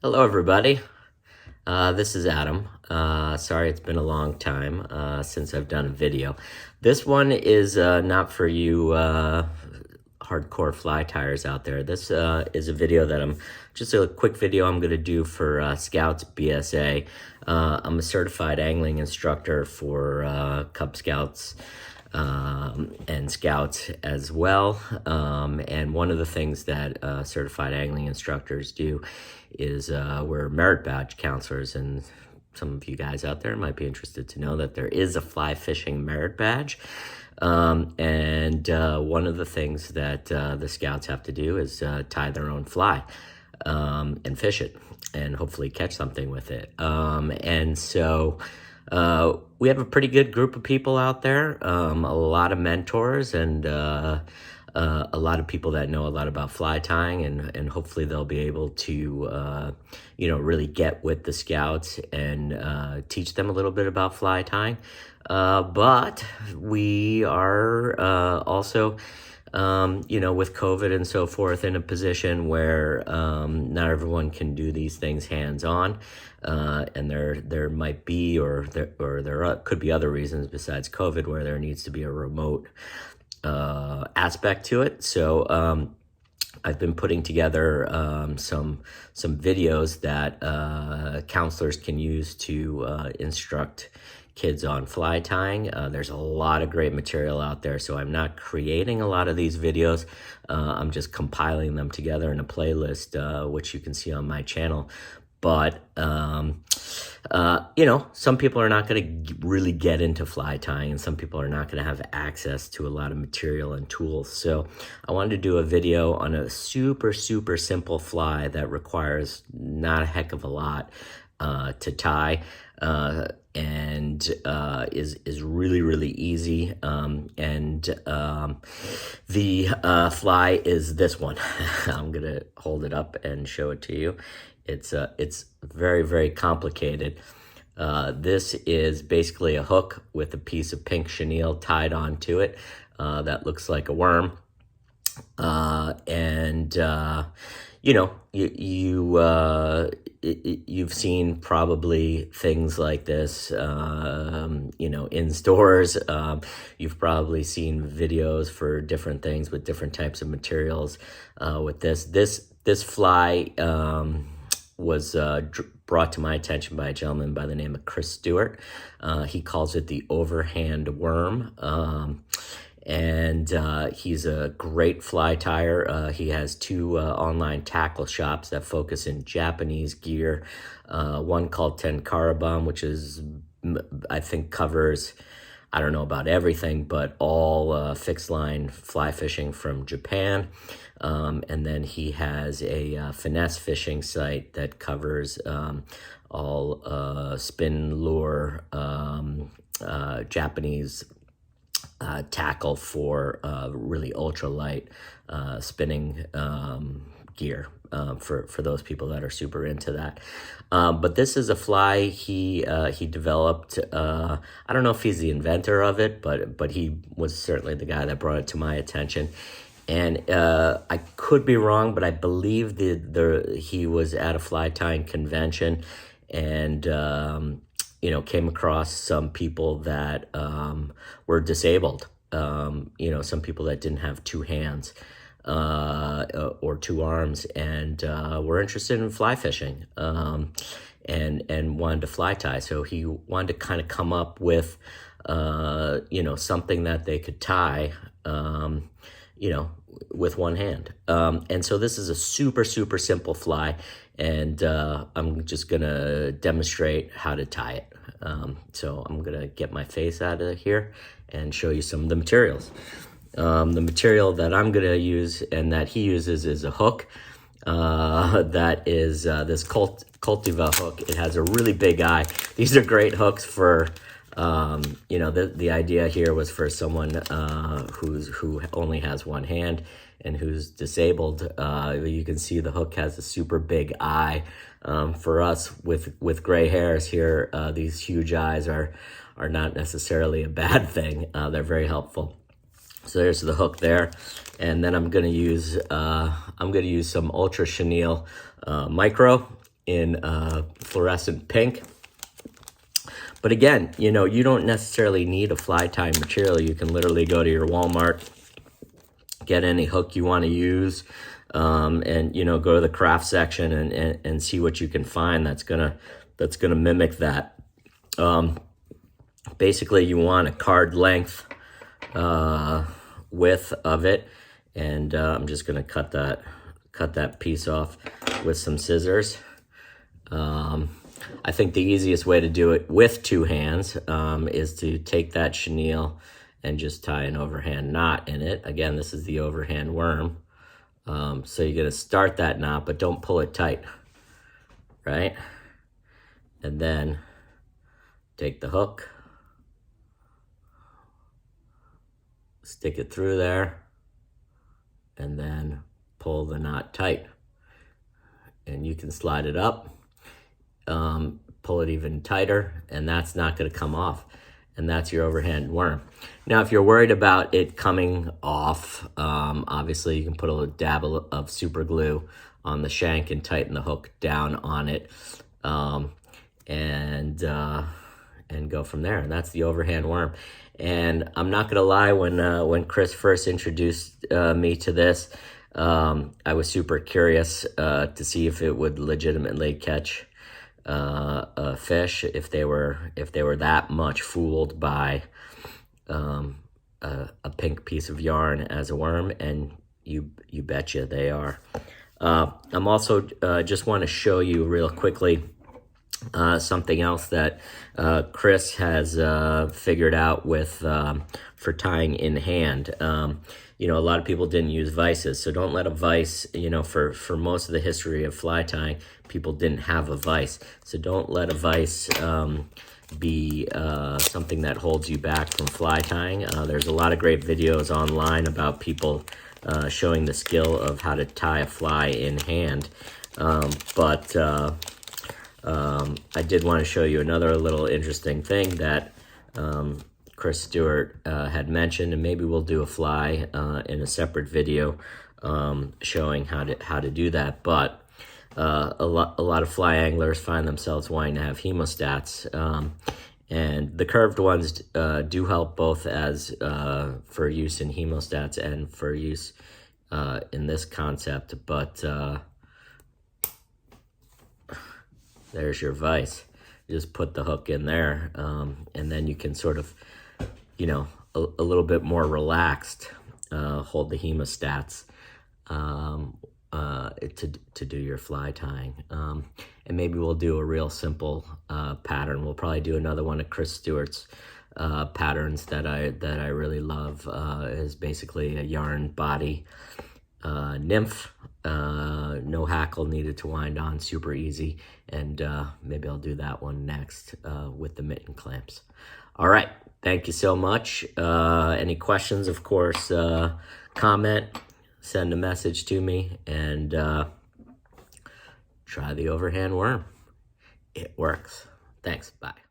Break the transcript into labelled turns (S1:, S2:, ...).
S1: Hello, everybody. This is Adam. Sorry it's been a long time since I've done a video. This one is not for you hardcore fly tyers out there. This is a video that just a quick video I'm going to do for Scouts BSA. I'm a certified angling instructor for Cub Scouts and Scouts as well. And one of the things that certified angling instructors do is we're merit badge counselors, and some of you guys out there might be interested to know that there is a fly fishing merit badge. And one of the things that the Scouts have to do is tie their own fly and fish it and hopefully catch something with it. And so we have a pretty good group of people out there, a lot of mentors, and a lot of people that know a lot about fly tying, and hopefully they'll be able to, really get with the Scouts and teach them a little bit about fly tying. But we are also, with COVID and so forth, in a position where not everyone can do these things hands-on, and there might be, or there could be other reasons besides COVID where there needs to be a remote aspect to it. So I've been putting together some videos that counselors can use to instruct kids on fly tying. There's a lot of great material out there, so I'm not creating a lot of these videos. I'm just compiling them together in a playlist, which you can see on my channel. But, some people are not going to really get into fly tying, and some people are not going to have access to a lot of material and tools. So I wanted to do a video on a super, super simple fly that requires not a heck of a lot to tie, and is really, really easy. The fly is this one. I'm going to hold it up and show it to you. It's very, very complicated. This is basically a hook with a piece of pink chenille tied onto it that looks like a worm. You've seen probably things like this, in stores. You've probably seen videos for different things with different types of materials. With this fly was brought to my attention by a gentleman by the name of Chris Stewart. He calls it the Overhand Worm. And he's a great fly tyer. He has two online tackle shops that focus in Japanese gear. One called Tenkarabum, which I think covers, I don't know about everything, but all fixed line fly fishing from Japan. And then he has a finesse fishing site that covers all spin lure, Japanese tackle for really ultralight spinning gear for those people that are super into that. But this is a fly he developed. I don't know if he's the inventor of it, but he was certainly the guy that brought it to my attention. And I could be wrong, but I believe he was at a fly tying convention and came across some people that were disabled. Some people that didn't have two hands or two arms, and were interested in fly fishing and wanted to fly tie. So he wanted to kind of come up with something that they could tie with one hand. And so this is a super, super simple fly, and I'm just gonna demonstrate how to tie it. So I'm gonna get my face out of here and show you some of the materials. The material that I'm gonna use and that he uses is a hook that is this Cultiva hook. It has a really big eye. These are great hooks for the idea here was for someone who only has one hand and who's disabled. You can see the hook has a super big eye. For us with gray hairs here, these huge eyes are not necessarily a bad thing. They're very helpful. So there's the hook there, and then I'm gonna use some Ultra Chenille Micro in fluorescent pink. But again, you know, you don't necessarily need a fly tying material. You can literally go to your Walmart, get any hook you want to use, and, you know, go to the craft section and see what you can find that's gonna mimic that. Basically, you want a card length width of it, and I'm just gonna cut that piece off with some scissors. I think the easiest way to do it with two hands is to take that chenille and just tie an overhand knot in it. Again, this is the overhand worm. So you're gonna start that knot, but don't pull it tight, right? And then take the hook, stick it through there, and then pull the knot tight. And you can slide it up, pull it even tighter, and that's not going to come off. And that's your overhand worm. Now, if you're worried about it coming off, obviously you can put a little dab of super glue on the shank and tighten the hook down on it, and go from there. And that's the overhand worm. And I'm not gonna lie, when Chris first introduced me to this, I was super curious to see if it would legitimately catch a fish, if they were that much fooled by a pink piece of yarn as a worm, and you betcha they are. I'm also just want to show you real quickly something else that Chris has figured out with for tying in hand. You know, a lot of people didn't use vices, so don't let a vice, you know, for most of the history of fly tying, people didn't have a vice. So don't let a vice be something that holds you back from fly tying. There's a lot of great videos online about people showing the skill of how to tie a fly in hand. I did want to show you another little interesting thing that Chris Stewart had mentioned, and maybe we'll do a fly in a separate video showing how to do that. But a lot of fly anglers find themselves wanting to have hemostats, and the curved ones do help both as for use in hemostats and for use in this concept. But there's your vise. You just put the hook in there, and then you can sort of, you know, a little bit more relaxed hold the hemostats to do your fly tying. And maybe we'll do a real simple pattern. We'll probably do another one of Chris Stewart's patterns that I really love. Is basically a yarn body nymph, no hackle needed to wind on, super easy. And maybe I'll do that one next with the mitten clamps. All right, thank you so much. Any questions, of course, comment, send a message to me, and try the overhand worm. It works. Thanks, bye.